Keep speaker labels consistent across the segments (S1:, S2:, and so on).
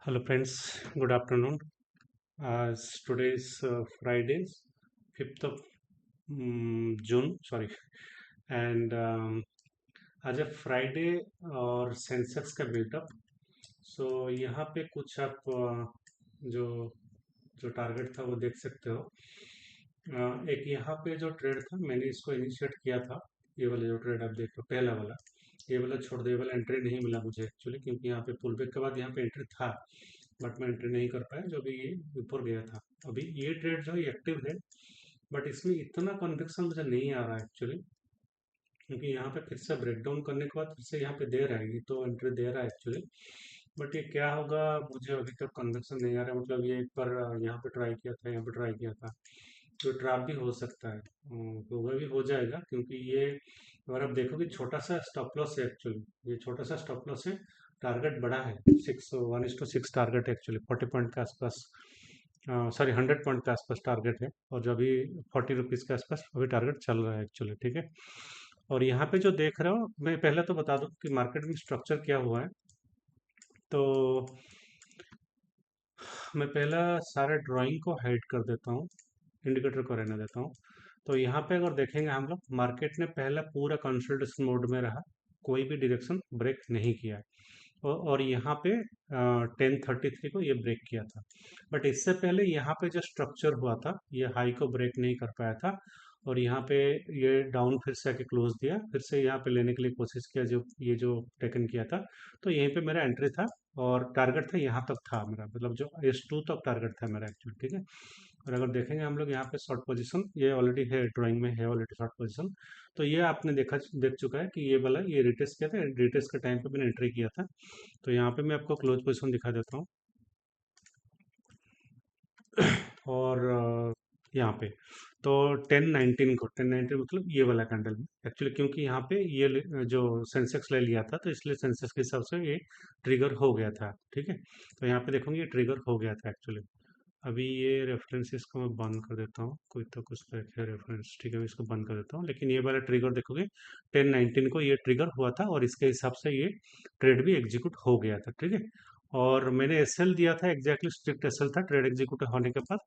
S1: Hello friends, good afternoon. As today is Friday, 5th of June, sorry. And आज है Friday और Sensex का built up. सो यहाँ पे कुछ आप जो जो टारगेट था वो देख सकते हो। एक यहाँ पे जो ट्रेड था मैंने इसको इनिशिएट किया था। ये वाला जो ट्रेड आप देख रहे हो पहला वाला, ये वाला छोड़ दो, ये वाला एंट्री नहीं मिला मुझे एक्चुअली, क्योंकि यहाँ पे पुल बैक के बाद यहाँ पे एंट्री था बट मैं एंट्री नहीं कर पाया जो भी ये ऊपर गया था। अभी ये ट्रेड जो है एक्टिव है बट इसमें इतना कन्विक्शन मुझे नहीं आ रहा है एक्चुअली, क्योंकि यहाँ पे फिर से ब्रेकडाउन करने के बाद फिर से यहाँ पे दे रहा है, ये तो एंट्री दे रहा है एक्चुअली। बट ये क्या होगा मुझे अभी तक कन्विक्शन नहीं आ रहा है। मतलब ये एक बार यहाँ पे ट्राई किया था, यहाँ पे ट्राई किया था, तो ट्रैप भी हो सकता है। होगा भी, हो जाएगा, क्योंकि ये अगर आप देखोगे छोटा सा स्टॉप लॉस है एक्चुअली, ये छोटा सा स्टॉप लॉस है। टारगेट बड़ा है, 1:6 टारगेट है एक्चुअली, 40 पॉइंट के आसपास, सॉरी 100 पॉइंट के आसपास टारगेट है। और जो अभी 40 रुपीज़ के आसपास अभी टारगेट चल रहा है एक्चुअली, ठीक है। और यहाँ पे जो देख रहे हो, मैं पहले तो बता दूं कि मार्केट में स्ट्रक्चर क्या हुआ है। तो मैं पहला सारे ड्राइंग को हाइड कर देता हूँ, इंडिकेटर को रहने देता हूँ। तो यहाँ पे अगर देखेंगे हम लोग, मार्केट ने पहला पूरा कंसोलिडेशन मोड में रहा, कोई भी डायरेक्शन ब्रेक नहीं किया। और यहाँ पे 10:33 को ये ब्रेक किया था। बट इससे पहले यहाँ पे जो स्ट्रक्चर हुआ था ये हाई को ब्रेक नहीं कर पाया था, और यहाँ पे ये डाउन फिर से आके क्लोज दिया, फिर से यहाँ पे लेने के लिए कोशिश किया, जो ये जो टेकन किया था। तो यहीं पे मेरा एंट्री था और टारगेट था यहाँ तक था मेरा, मतलब जो S2 तक टारगेट था मेरा एक्चुअली, ठीक है। और अगर देखेंगे हम लोग यहाँ पे शॉर्ट पोजीशन ये ऑलरेडी है, ड्राइंग में है ऑलरेडी शॉर्ट पोजीशन। तो ये आपने देख चुका है कि ये वाला ये रिटेस्ट किया था, रिटेस्ट के टाइम पे मैंने एंट्री किया था। तो यहाँ पे मैं आपको क्लोज पोजीशन दिखा देता हूँ। और यहाँ पे तो 10:19 मतलब ये वाला कैंडल में एक्चुअली, क्योंकि यहाँ पे ये जो सेंसेक्स ले लिया था तो इसलिए सेंसेक्स के हिसाब से ये ट्रिगर हो गया था, ठीक है। तो यहाँ पे देखोगे ये ट्रिगर हो गया था एक्चुअली। अभी ये रेफरेंसेस को मैं बंद कर देता हूँ, कोई तो कुछ तो है रेफरेंस, ठीक है, मैं इसको बंद कर देता हूँ। लेकिन ये वाला ट्रिगर देखोगे 10:19 को ये ट्रिगर हुआ था और इसके हिसाब से ये ट्रेड भी एग्जीक्यूट हो गया था, ठीक है। और मैंने एसएल दिया था, एग्जैक्टली स्ट्रिक्ट एसएल था ट्रेड एग्जीक्यूट होने के बाद।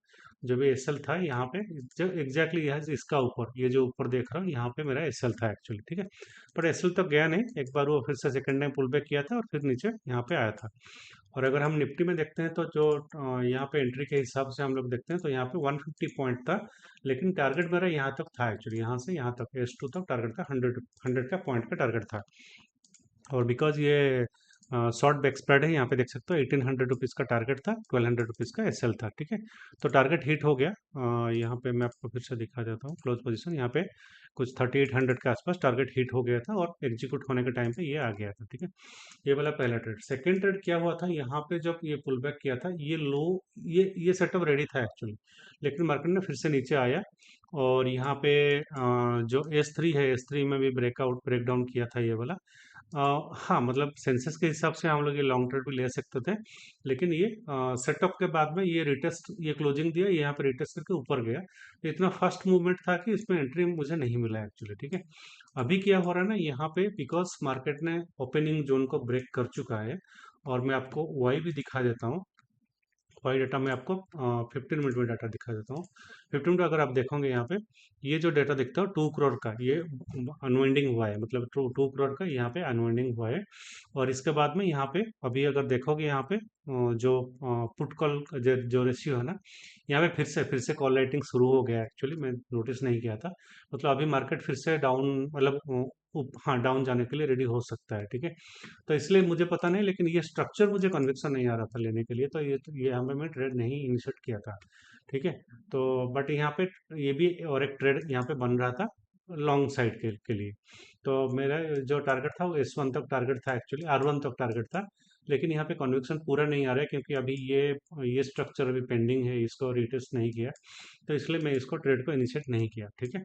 S1: जो भी एसएल था यहाँ पे, जो एग्जैक्टली यह इसका ऊपर, ये जो ऊपर देख रहा हूँ यहाँ पे मेरा एसएल था एक्चुअली, ठीक है। पर एसएल तक गया नहीं, एक बार वो फिर से सेकंड टाइम पुल बैक किया था और फिर नीचे यहाँ पे आया था। और अगर हम निफ्टी में देखते हैं तो जो यहाँ पे एंट्री के हिसाब से हम लोग देखते हैं तो यहाँ पे 150 पॉइंट था, लेकिन टारगेट मेरा यहाँ तक था एक्चुअली, यहाँ से यहाँ तक S2 तक टारगेट था, 100 का पॉइंट का टारगेट था। और बिकॉज ये शॉर्ट बैक स्प्रेड है, यहाँ पे देख सकते हो 1800 रुपीज़ का टारगेट था, 1200 रुपीज़ का एसएल था, ठीक है। तो टारगेट हिट हो गया। यहाँ पे मैं आपको फिर से दिखा देता हूँ क्लोज पोजीशन, यहाँ पे कुछ 3800 के आसपास टारगेट हिट हो गया था और एग्जीक्यूट होने के टाइम पे ये आ गया था, ठीक है। ये वाला पहला ट्रेड। सेकंड ट्रेड क्या हुआ था, यहाँ पे जब ये पुल बैक किया था, ये लो, ये सेटअप रेडी था एक्चुअली, लेकिन मार्केट ने फिर से नीचे आया और यहाँ पे जो S3 है, S3 में भी ब्रेकआउट ब्रेकडाउन किया था ये वाला। हाँ, मतलब सेंसेस के हिसाब से हम लोग ये लॉन्ग ट्रेड भी ले सकते थे, लेकिन ये सेटअप के बाद में ये रिटेस्ट, ये क्लोजिंग दिया, ये यहाँ पे रिटेस्ट करके ऊपर गया। तो इतना फास्ट मूवमेंट था कि इसमें एंट्री मुझे नहीं मिला एक्चुअली, ठीक है। अभी क्या हो रहा है ना यहाँ पे, बिकॉज मार्केट ने ओपनिंग जोन को ब्रेक कर चुका है, और मैं आपको वाई भी दिखा देता हूँ। वाई डाटा मैं आपको 15 मिनट में डाटा दिखा देता हूँ। 15 मिनट अगर आप देखोगे यहाँ पे, ये जो डाटा दिखता है 2 करोड़ का, ये अनवाइंडिंग हुआ है, मतलब 2 करोड़ का यहाँ पे अनवाइंडिंग हुआ है। और इसके बाद में यहाँ पे अभी अगर देखोगे यहाँ पे जो पुट कॉल जो रेशियो है ना, यहाँ पे फिर से कॉल राइटिंग शुरू हो गया एक्चुअली, मैं नोटिस नहीं किया था। मतलब अभी मार्केट फिर से डाउन, मतलब हाँ डाउन जाने के लिए रेडी हो सकता है, ठीक है। तो इसलिए मुझे पता नहीं, लेकिन ये स्ट्रक्चर मुझे कन्विक्शन नहीं आ रहा था लेने के लिए, तो ये हमें मैं ट्रेड नहीं इनिशिएट किया था, ठीक है। तो बट यहाँ पे ये भी और एक ट्रेड यहाँ पे बन रहा था लॉन्ग साइड के लिए। तो मेरा जो टारगेट था वो S1 तक टारगेट था एक्चुअली, R1 तक टारगेट था। लेकिन यहाँ पे कन्विक्शन पूरा नहीं आ रहा है, क्योंकि अभी ये स्ट्रक्चर अभी पेंडिंग है, इसको रिटेस्ट नहीं किया, तो इसलिए मैं इसको ट्रेड को इनिशिएट नहीं किया, ठीक है।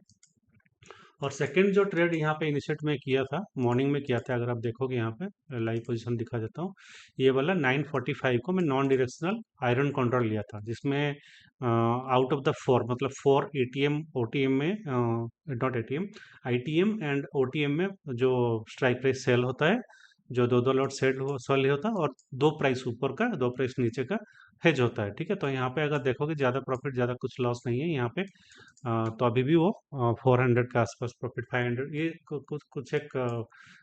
S1: और सेकंड जो ट्रेड यहाँ पे इनिशिएट में किया था, मॉर्निंग में किया था, अगर आप देखोगे यहाँ पे लाइव पोजीशन दिखा देता हूँ। ये वाला 9:45 को मैं नॉन डायरेक्शनल आयरन कंट्रोल लिया था, जिसमें आउट ऑफ द फोर, मतलब 4 ATM OTM में, not ATM, ITM and OTM में जो स्ट्राइक प्राइस सेल होता है, जो दो दो लॉट सेल होता है, और दो प्राइस ऊपर का, दो प्राइस नीचे का हेज होता है, ठीक है। तो यहाँ पे अगर देखोगे ज़्यादा प्रॉफिट, ज़्यादा कुछ लॉस नहीं है यहाँ पे। तो अभी भी वो 400 के आसपास प्रॉफिट, 500, ये कुछ कुछ एक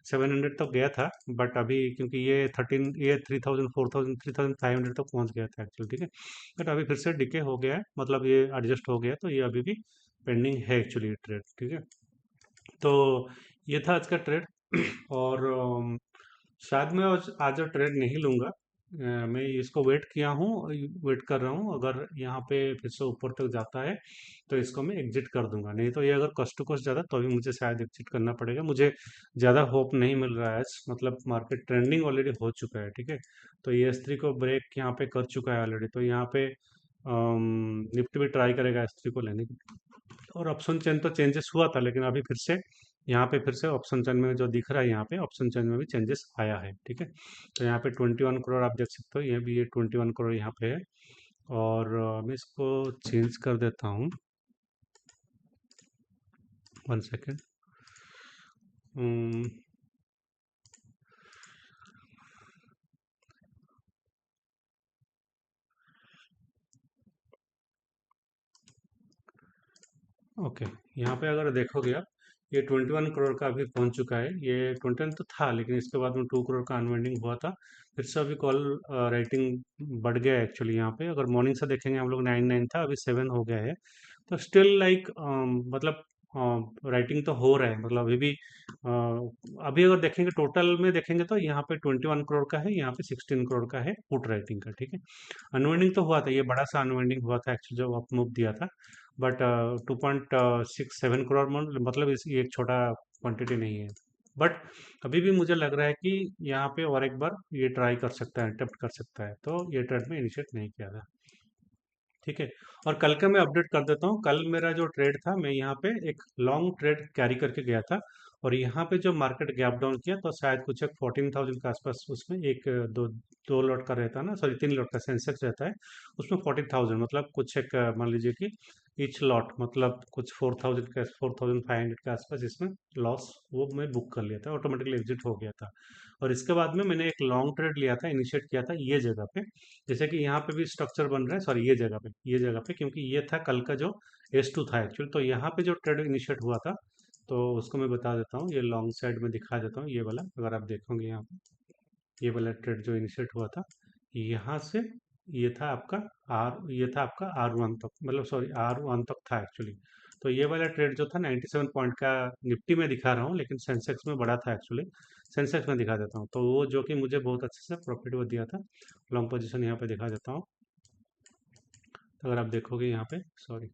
S1: 700 तक गया था, बट अभी क्योंकि ये 3000, 4000, 3500 तक पहुंच गया था एक्चुअली, ठीक है। बट अभी फिर से डिके हो गया है, मतलब ये एडजस्ट हो गया, तो ये अभी भी पेंडिंग है एक्चुअली ट्रेड, ठीक है। तो ये था आज का ट्रेड। और शायद मैं आज ट्रेड नहीं लूंगा। मैं इसको वेट किया हूँ, वेट कर रहा हूँ, अगर यहाँ पे फिर से ऊपर तक जाता है तो इसको मैं एग्जिट कर दूंगा, नहीं तो ये अगर कस्ट टू कस्ट जाता तो भी मुझे शायद एग्जिट करना पड़ेगा। मुझे ज़्यादा होप नहीं मिल रहा है आज, मतलब मार्केट ट्रेंडिंग ऑलरेडी हो चुका है, ठीक है। तो ये S3 को ब्रेक यहाँ पे कर चुका है ऑलरेडी, तो यहाँ पे निफ्टी भी ट्राई करेगा S3 को लेने की। और ऑप्शन चेन तो चेंजेस हुआ था, लेकिन अभी फिर से यहाँ पे फिर से ऑप्शन चेन में जो दिख रहा है, यहाँ पे ऑप्शन चेन में भी चेंजेस आया है, ठीक है। तो यहाँ पे 21 करोड़ आप देख सकते हो, ये भी ये 21 करोड़ यहाँ पे है। और मैं इसको चेंज कर देता हूँ, 1 सेकेंड। ओके, यहाँ पे अगर देखोगे आप, ये 21 करोड़ का अभी पहुंच चुका है। ये 21 तो था, लेकिन इसके बाद में 2 करोड़ का अनवाइंडिंग हुआ था। फिर से अभी कॉल राइटिंग बढ़ गया है एक्चुअली। यहाँ पे अगर मॉर्निंग से देखेंगे हम लोग, 9 था, अभी 7 हो गया है। तो स्टिल लाइक, मतलब राइटिंग तो हो रहा है, मतलब अभी भी अभी अगर देखेंगे, टोटल में देखेंगे तो यहाँ पे 21 करोड़ का है, यहाँ पे 16 करोड़ का है पुट राइटिंग का, ठीक है। अनवाइंडिंग तो हुआ था, ये बड़ा सा अनवाइंडिंग हुआ था एक्चुअली, जब अप मूव दिया था। बट 2.67 करोड़ मतलब इस ये एक छोटा क्वांटिटी नहीं है। बट अभी भी मुझे लग रहा है कि यहाँ पे और एक बार ये ट्राई कर सकता है, अटेम्प्ट कर सकता है, तो ये ट्रेड में इनिशिएट नहीं किया था, ठीक है। और कल का मैं अपडेट कर देता हूँ। कल मेरा जो ट्रेड था, मैं यहाँ पे एक लॉन्ग ट्रेड कैरी करके गया था, और यहाँ पे जो मार्केट गैप डाउन किया, तो शायद कुछ एक 14,000 के आसपास उसमें एक दो लॉट का रहता है ना, सॉरी 3 लॉट का सेंसेक्स रहता है, उसमें 14,000, मतलब कुछ एक मान लीजिए कि ईच लॉट मतलब कुछ 4,500 के आसपास इसमें लॉस वो मैं बुक कर लिया था, ऑटोमेटिकली एग्जिट हो गया था। और इसके बाद में मैंने एक लॉन्ग ट्रेड लिया था, इनिशिएट किया था ये जगह पे, जैसे कि यहाँ पे भी स्ट्रक्चर बन रहा है, सॉरी ये जगह पे, क्योंकि ये था कल का जो S2 था एक्चुअली। तो यहाँ पे जो ट्रेड इनिशिएट हुआ था, तो उसको मैं बता देता हूँ, ये लॉन्ग साइड में दिखा देता हूँ, ये वाला अगर आप देखोगे यहाँ पे, ये वाला ट्रेड जो इनिशिएट हुआ था, यहाँ से ये था आपका R1 तक, मतलब सॉरी R1 तक था एक्चुअली। तो ये वाला ट्रेड जो था 97 पॉइंट का, निफ्टी में दिखा रहा हूँ, लेकिन सेंसेक्स में बड़ा था एक्चुअली। सेंसेक्स में दिखा देता हूँ, तो वो जो कि मुझे बहुत अच्छे से प्रॉफिट वो दिया था। लॉन्ग पोजीशन यहाँ पे दिखा देता हूँ, तो अगर आप देखोगे यहाँ पे, सॉरी,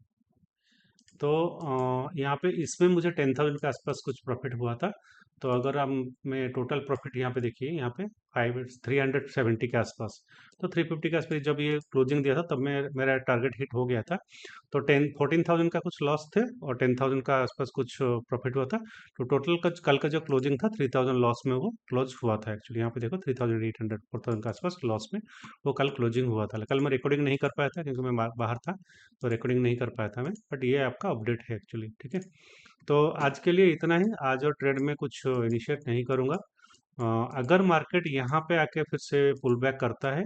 S1: तो यहाँ पे इसमें मुझे 10,000 के आसपास कुछ प्रॉफिट हुआ था। तो अगर हम मैं टोटल प्रॉफिट यहाँ पे देखिए, यहाँ पे 370 के आसपास, तो 350 के आसपास जब ये क्लोजिंग दिया था, तब मेरा टारगेट हिट हो गया था। तो 14,000 का कुछ लॉस थे, और 10,000 का आसपास कुछ प्रॉफिट हुआ था। तो टोटल का कल का जो क्लोजिंग था, 3,000 लॉस में वो क्लोज हुआ था एक्चुअली। यहाँ पे देखो 3,800, 4,000 के आसपास लॉस में वो कल क्लोजिंग हुआ था। कल मैं रिकॉर्डिंग नहीं कर पाया था, क्योंकि मैं बाहर था, तो रिकॉर्डिंग नहीं कर पाया था मैं। बट ये आपका अपडेट है एक्चुअली, ठीक है। तो आज के लिए इतना ही। आज और ट्रेड में कुछ इनिशिएट नहीं करूंगा। अगर मार्केट यहाँ पे आके फिर से पुल बैक करता है,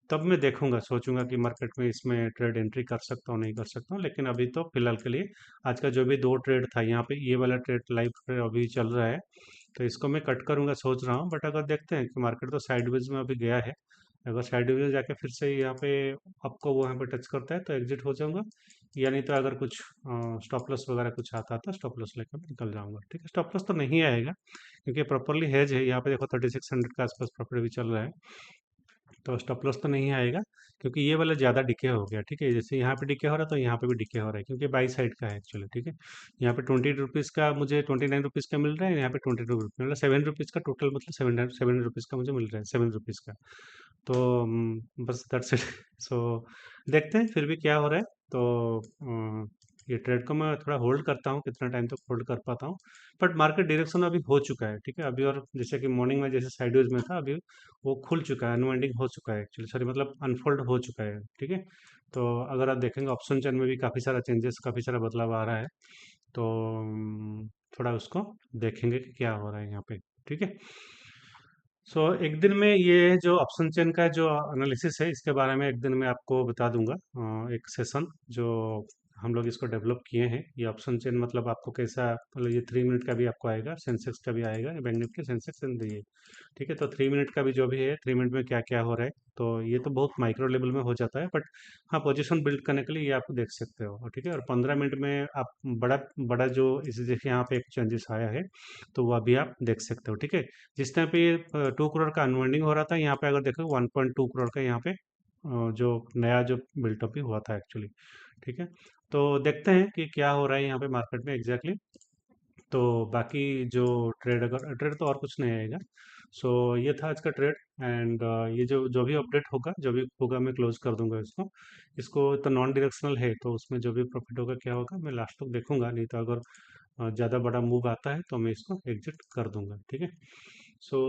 S1: तब मैं देखूंगा, सोचूंगा कि मार्केट में इसमें ट्रेड एंट्री कर सकता हूँ नहीं कर सकता हूँ। लेकिन अभी तो फिलहाल के लिए आज का जो भी दो ट्रेड था, यहाँ पे ये वाला ट्रेड लाइव ट्रेड अभी चल रहा है, तो इसको मैं कट करूंगा सोच रहा हूँ। बट अगर देखते हैं कि मार्केट तो साइडवेज में अभी गया है, अगर साइडवेज में जाके फिर से यहाँ पे आपको वो यहाँ पे टच करता है, तो एग्जिट हो जाऊंगा। या नहीं तो अगर कुछ स्टॉप लॉस वगैरह कुछ आता था, स्टॉप लॉस लेकर मैं निकल जाऊंगा, ठीक है। स्टॉप लॉस तो नहीं आएगा, क्योंकि प्रॉपरली हेज है। यहाँ पे देखो 3600 के आसपास प्रॉफिट भी चल रहा है, तो स्टॉप लॉस तो नहीं आएगा, क्योंकि ये वाला ज़्यादा डिके हो गया, ठीक है। जैसे यहाँ पे डिके हो रहा है, तो यहाँ पे भी डिके हो रहा है, क्योंकि बाई साइड का है एक्चुअली, ठीक है। यहाँ पे 20 रुपीज़ का मुझे 29 रुपीज़ का मिल रहा है, यहाँ पे 22 रुपीज़ मिल रहा है, 7 रुपीज़ का टोटल, मतलब 7 रुपीज़ का मुझे मिल रहा है, 7 रुपीज़ का। तो बस दैट्स इट। सो देखते हैं फिर भी क्या हो रहा है। तो ये ट्रेड को मैं थोड़ा होल्ड करता हूँ, कितना टाइम तक होल्ड कर पाता हूँ। बट मार्केट डायरेक्शन अभी हो चुका है, ठीक है अभी। और जैसे कि मॉर्निंग में जैसे साइडवेज में था, अभी वो खुल चुका है, अनवाइंडिंग हो चुका है एक्चुअली, सॉरी मतलब अनफोल्ड हो चुका है, ठीक है। तो अगर आप देखेंगे ऑप्शन चेन में भी काफ़ी सारा चेंजेस, काफ़ी सारा बदलाव आ रहा है। तो थोड़ा उसको देखेंगे कि क्या हो रहा है यहाँ पे, ठीक है। एक दिन में ये जो ऑप्शन चेन का जो एनालिसिस है इसके बारे में एक दिन में आपको बता दूंगा। एक सेशन जो हम लोग इसको डेवलप किए हैं, ये ऑप्शन चेन मतलब आपको कैसा, मतलब ये 3 मिनट का भी आपको आएगा, सेंसेक्स का भी आएगा, बैंक निफ्टी सेंसेक्स एंड ये, ठीक है। तो 3 मिनट का भी जो भी है, 3 मिनट में क्या क्या हो रहा है, तो ये तो बहुत माइक्रो लेवल में हो जाता है, बट हाँ, पोजीशन बिल्ड करने के लिए ये आप देख सकते हो, और ठीक है। और 15 मिनट में आप बड़ा बड़ा जो इस देखिए यहाँ पे एक चेंजेस आया है, तो वह भी आप देख सकते हो, ठीक है। जिस टाइम पे ये 2 करोड़ का अनवाइंडिंग हो रहा था, यहाँ पे अगर देखो 1.2 करोड़ का यहाँ पे जो नया जो बिल्टअप भी हुआ था एक्चुअली, ठीक है। तो देखते हैं कि क्या हो रहा है यहाँ पे मार्केट में एग्जैक्टली। तो बाकी जो ट्रेड, अगर ट्रेड तो और कुछ नहीं आएगा। ये था आज का ट्रेड। एंड ये जो जो भी अपडेट होगा, जो भी होगा, मैं क्लोज कर दूंगा इसको। इसको तो नॉन डायरेक्शनल है, तो उसमें जो भी प्रॉफिट होगा क्या होगा मैं लास्ट तक देखूंगा, नहीं तो अगर ज़्यादा बड़ा मूव आता है तो मैं इसको एग्जिट कर दूंगा, ठीक है। सो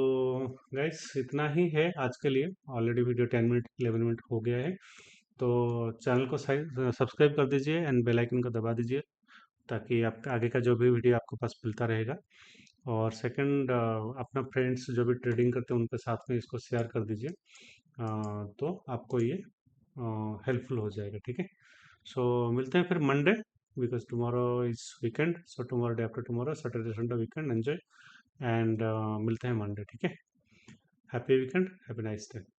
S1: गाइस, इतना ही है आज के लिए। ऑलरेडी वीडियो 10 मिनट 11 मिनट हो गया है। तो चैनल को सब्सक्राइब कर दीजिए एंड बेल आइकन को दबा दीजिए, ताकि आप आगे का जो भी वीडियो आपके पास मिलता रहेगा। और सेकंड, अपना फ्रेंड्स जो भी ट्रेडिंग करते हैं उनके साथ में इसको शेयर कर दीजिए। तो आपको ये हेल्पफुल हो जाएगा, ठीक है। मिलते हैं फिर Monday, because tomorrow is weekend, so tomorrow day after tomorrow, Saturday Sunday weekend enjoy. And मिलते हैं मंडे, ठीक है। Happy weekend, happy nice day.